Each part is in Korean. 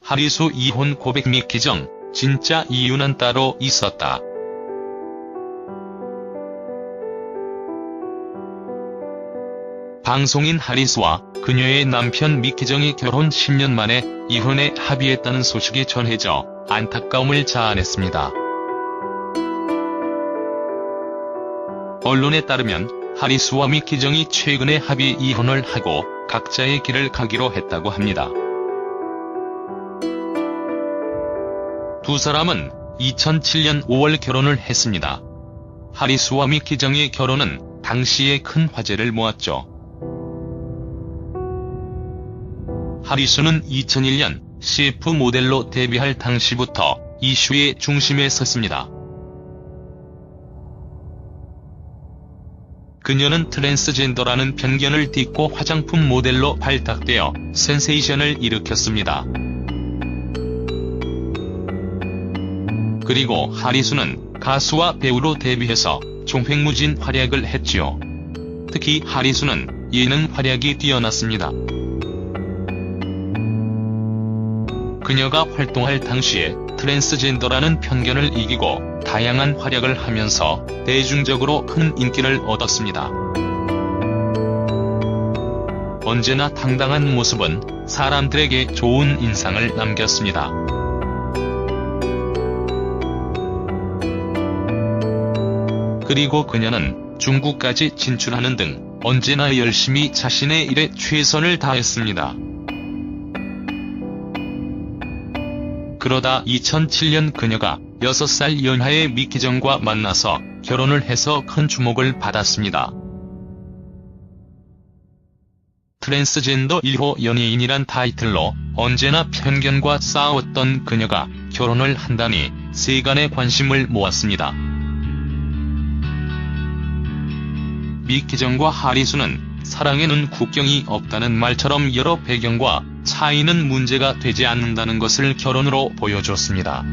하리수 이혼 고백 미키정, 진짜 이유는 따로 있었다. 방송인 하리수와 그녀의 남편 미키정이 결혼 10년 만에 이혼에 합의했다는 소식이 전해져 안타까움을 자아냈습니다. 언론에 따르면 하리수와 미키정이 최근에 합의 이혼을 하고 각자의 길을 가기로 했다고 합니다. 두 사람은 2007년 5월 결혼을 했습니다. 하리수와 미키정의 결혼은 당시에 큰 화제를 모았죠. 하리수는 2001년 CF 모델로 데뷔할 당시부터 이슈의 중심에 섰습니다. 그녀는 트랜스젠더라는 편견을 딛고 화장품 모델로 발탁되어 센세이션을 일으켰습니다. 그리고 하리수는 가수와 배우로 데뷔해서 종횡무진 활약을 했지요. 특히 하리수는 예능 활약이 뛰어났습니다. 그녀가 활동할 당시에 트랜스젠더라는 편견을 이기고 다양한 활약을 하면서 대중적으로 큰 인기를 얻었습니다. 언제나 당당한 모습은 사람들에게 좋은 인상을 남겼습니다. 그리고 그녀는 중국까지 진출하는 등 언제나 열심히 자신의 일에 최선을 다했습니다. 그러다 2007년 그녀가 6살 연하의 미키정과 만나서 결혼을 해서 큰 주목을 받았습니다. 트랜스젠더 1호 연예인이란 타이틀로 언제나 편견과 싸웠던 그녀가 결혼을 한다니 세간의 관심을 모았습니다. 미키정과 하리수는 사랑에는 국경이 없다는 말처럼 여러 배경과 차이는 문제가 되지 않는다는 것을 결혼으로 보여줬습니다.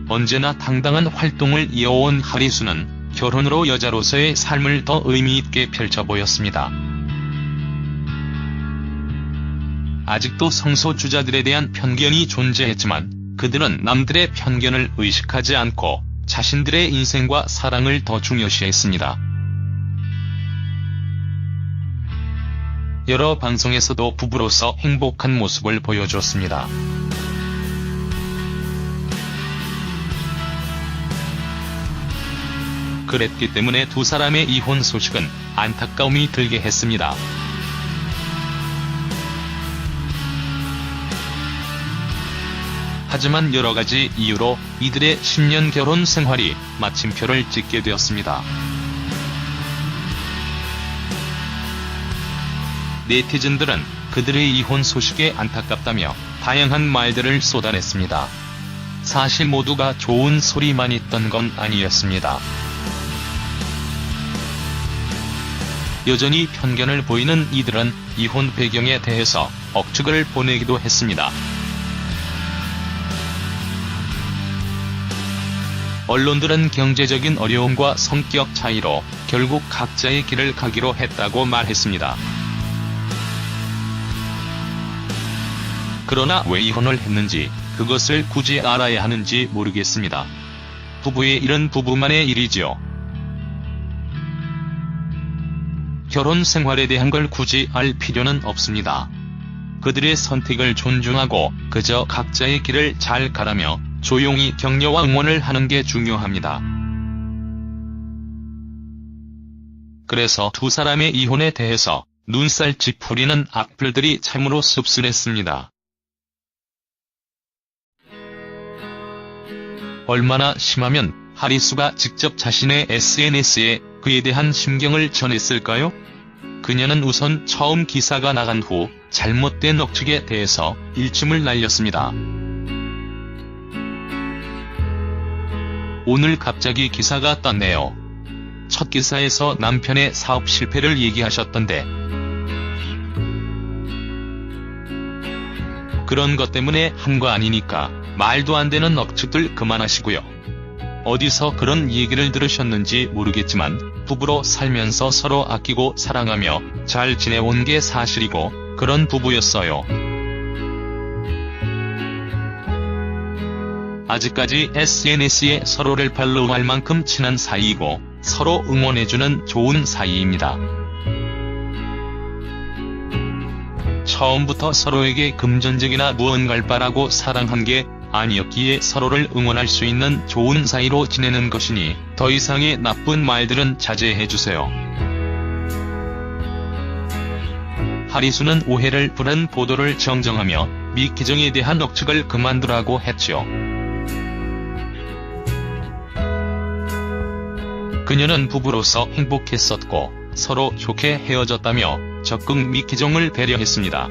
언제나 당당한 활동을 이어온 하리수는 결혼으로 여자로서의 삶을 더 의미있게 펼쳐 보였습니다. 아직도 성소수자들에 대한 편견이 존재했지만 그들은 남들의 편견을 의식하지 않고 자신들의 인생과 사랑을 더 중요시했습니다. 여러 방송에서도 부부로서 행복한 모습을 보여줬습니다. 그랬기 때문에 두 사람의 이혼 소식은 안타까움이 들게 했습니다. 하지만 여러가지 이유로 이들의 10년 결혼 생활이 마침표를 찍게 되었습니다. 네티즌들은 그들의 이혼 소식에 안타깝다며 다양한 말들을 쏟아냈습니다. 사실 모두가 좋은 소리만 있던 건 아니었습니다. 여전히 편견을 보이는 이들은 이혼 배경에 대해서 억측을 보내기도 했습니다. 언론들은 경제적인 어려움과 성격 차이로 결국 각자의 길을 가기로 했다고 말했습니다. 그러나 왜 이혼을 했는지 그것을 굳이 알아야 하는지 모르겠습니다. 부부의 일은 부부만의 일이지요. 결혼 생활에 대한 걸 굳이 알 필요는 없습니다. 그들의 선택을 존중하고 그저 각자의 길을 잘 가라며 조용히 격려와 응원을 하는 게 중요합니다. 그래서 두 사람의 이혼에 대해서 눈살 찌푸리는 악플들이 참으로 씁쓸했습니다. 얼마나 심하면 하리수가 직접 자신의 SNS에 그에 대한 심경을 전했을까요? 그녀는 우선 처음 기사가 나간 후 잘못된 억측에 대해서 일침을 날렸습니다. 오늘 갑자기 기사가 떴네요. 첫 기사에서 남편의 사업 실패를 얘기하셨던데 그런 것 때문에 한 거 아니니까 말도 안 되는 억측들 그만하시고요. 어디서 그런 얘기를 들으셨는지 모르겠지만 부부로 살면서 서로 아끼고 사랑하며 잘 지내온 게 사실이고 그런 부부였어요. 아직까지 SNS에 서로를 팔로우할 만큼 친한 사이이고 서로 응원해주는 좋은 사이입니다. 처음부터 서로에게 금전적이나 무언가를 바라고 사랑한 게 아니었기에 서로를 응원할 수 있는 좋은 사이로 지내는 것이니 더 이상의 나쁜 말들은 자제해주세요. 하리수는 오해를 부른 보도를 정정하며 미키정에 대한 억측을 그만두라고 했죠. 그녀는 부부로서 행복했었고 서로 좋게 헤어졌다며 적극 미키정을 배려했습니다.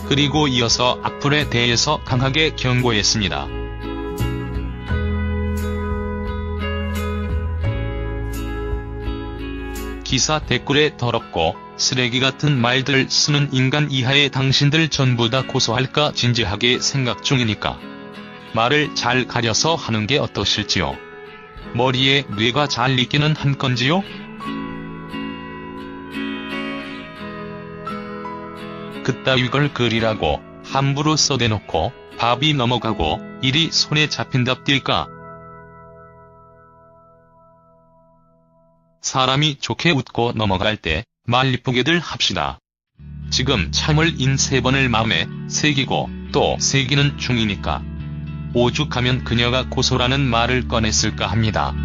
그리고 이어서 악플에 대해서 강하게 경고했습니다. 기사 댓글에 더럽고 쓰레기 같은 말들 쓰는 인간 이하의 당신들 전부 다 고소할까 진지하게 생각 중이니까 말을 잘 가려서 하는 게 어떠실지요? 머리에 뇌가 잘 있기는 한 건지요? 그따위 걸 글이라고 함부로 써대놓고 밥이 넘어가고 일이 손에 잡힌답딜까? 사람이 좋게 웃고 넘어갈 때 말 이쁘게들 합시다. 지금 참을 인 3번을 마음에 새기고 또 새기는 중이니까 오죽하면 그녀가 고소라는 말을 꺼냈을까 합니다.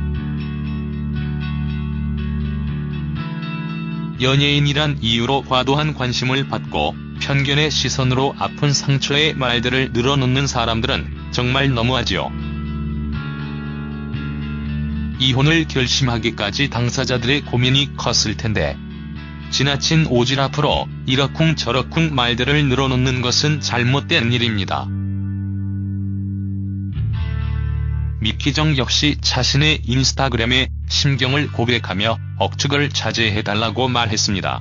연예인이란 이유로 과도한 관심을 받고 편견의 시선으로 아픈 상처의 말들을 늘어놓는 사람들은 정말 너무하지요. 이혼을 결심하기까지 당사자들의 고민이 컸을 텐데 지나친 오지랖으로 이러쿵 저러쿵 말들을 늘어놓는 것은 잘못된 일입니다. 미키정 역시 자신의 인스타그램에 심경을 고백하며 억측을 자제해달라고 말했습니다.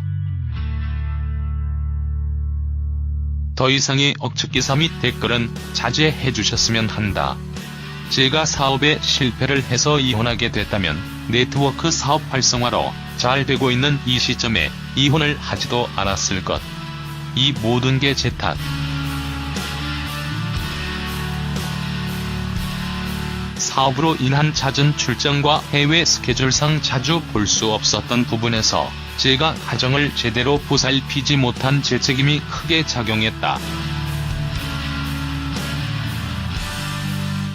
더 이상의 억측기사 및 댓글은 자제해주셨으면 한다. 제가 사업에 실패를 해서 이혼하게 됐다면 네트워크 사업 활성화로 잘 되고 있는 이 시점에 이혼을 하지도 않았을 것. 이 모든 게 제 탓. 사업으로 인한 잦은 출장과 해외 스케줄상 자주 볼 수 없었던 부분에서 제가 가정을 제대로 보살피지 못한 제 책임이 크게 작용했다.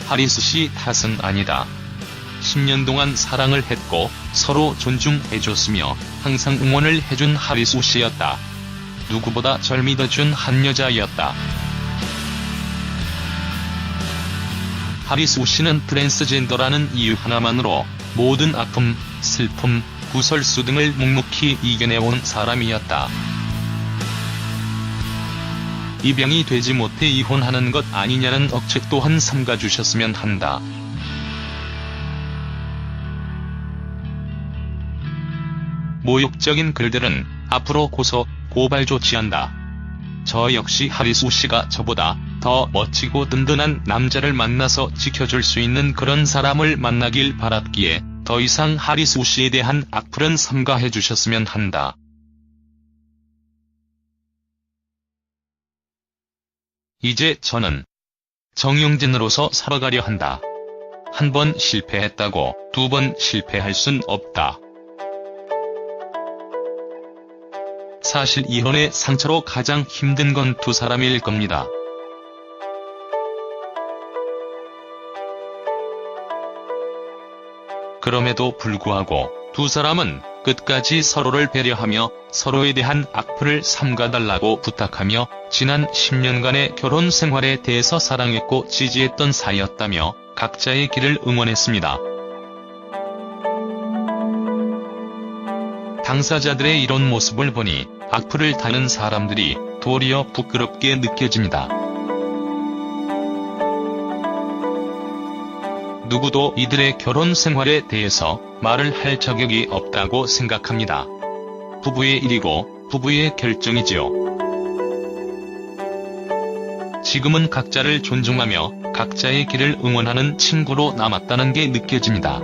하리수 씨 탓은 아니다. 10년 동안 사랑을 했고 서로 존중해줬으며 항상 응원을 해준 하리수 씨였다. 누구보다 절 믿어준 한 여자였다. 하리수 씨는 트랜스젠더라는 이유 하나만으로 모든 아픔, 슬픔, 구설수 등을 묵묵히 이겨내온 사람이었다. 입양이 되지 못해 이혼하는 것 아니냐는 억측 또한 삼가주셨으면 한다. 모욕적인 글들은 앞으로 고소, 고발 조치한다. 저 역시 하리수 씨가 저보다 더 멋지고 든든한 남자를 만나서 지켜줄 수 있는 그런 사람을 만나길 바랐기에 더 이상 하리수 씨에 대한 악플은 삼가해주셨으면 한다. 이제 저는 정용진으로서 살아가려 한다. 한 번 실패했다고 2번 실패할 순 없다. 사실 이혼의 상처로 가장 힘든 건 두 사람일 겁니다. 그럼에도 불구하고 두 사람은 끝까지 서로를 배려하며 서로에 대한 악플을 삼가달라고 부탁하며 지난 10년간의 결혼 생활에 대해서 사랑했고 지지했던 사이였다며 각자의 길을 응원했습니다. 당사자들의 이런 모습을 보니 악플을 다는 사람들이 도리어 부끄럽게 느껴집니다. 누구도 이들의 결혼 생활에 대해서 말을 할 자격이 없다고 생각합니다. 부부의 일이고 부부의 결정이지요. 지금은 각자를 존중하며 각자의 길을 응원하는 친구로 남았다는 게 느껴집니다.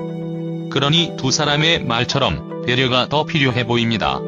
그러니 두 사람의 말처럼 배려가 더 필요해 보입니다.